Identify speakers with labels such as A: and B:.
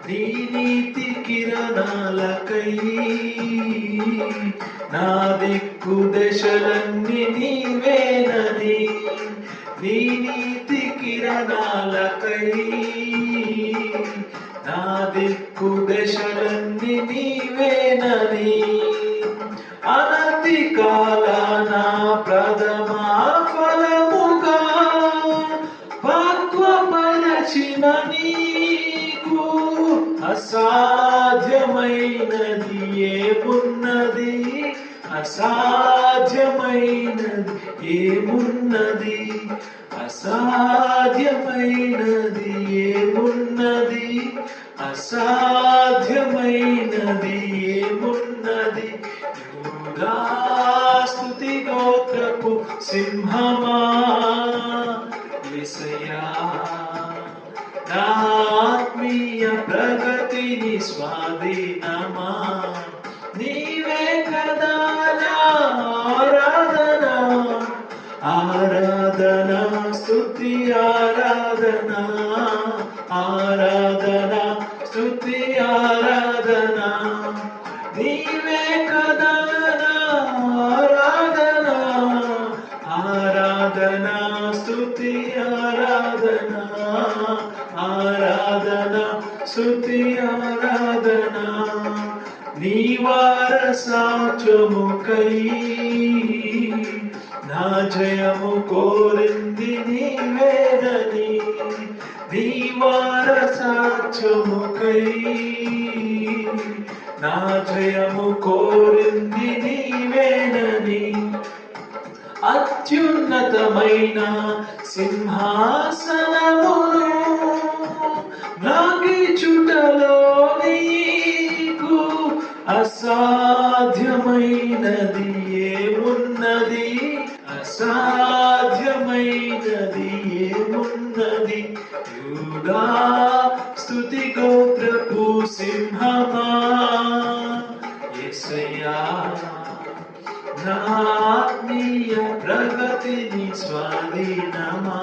A: నీ నీతి కిరణాలకై నా దిక్కు దశలన్నీ నీవేనని, నీ నీతి కిరణాలకై నా దిక్కు దశలన్నీ నీవేనని, అనతి కాలాన ప్రథమా ఫలముగా పక్వపరచిన నీకు అసాధ్యమైనది ఏమున్నది, అసాధ్యమైనది ఏమున్నది, అసాధ్యమైనది ఏమున్నది, అసాధ్యమైనది ఏమున్నది. యూదా స్తుతి గోత్రపు సింహమా యేసయ్యా, నా ఆత్మీయ ప్రగతిని స్వాధీనమా నీవే కదా నా ఆరాధన, ఆరాధన స్తుతి ఆరాధన, ఆరాధన స్తుతి ఆరాధన నీవే కదా నా ఆరాధన, ఆరాధన స్తుతి ఆరాధన, ఆరాధన స్తుతి ఆరాధన. నీ వారసాత్వముకై నా జయము కోరింది నీవేనని, నీ వారసాత్వముకై నా జయము కోరింది నీవేనని, అత్యున్నతమైన సింహాసనమును నాకిచ్చుటలో నీకు అసాధ్యమైనది ఏమున్నది, అసాధ్యమైనది ఏమున్నది. యూదా స్తుతి గోత్రపు సింహమా యేసయ్యా, నా ఆత్మీయ ప్రగతిని స్వాధీనమా.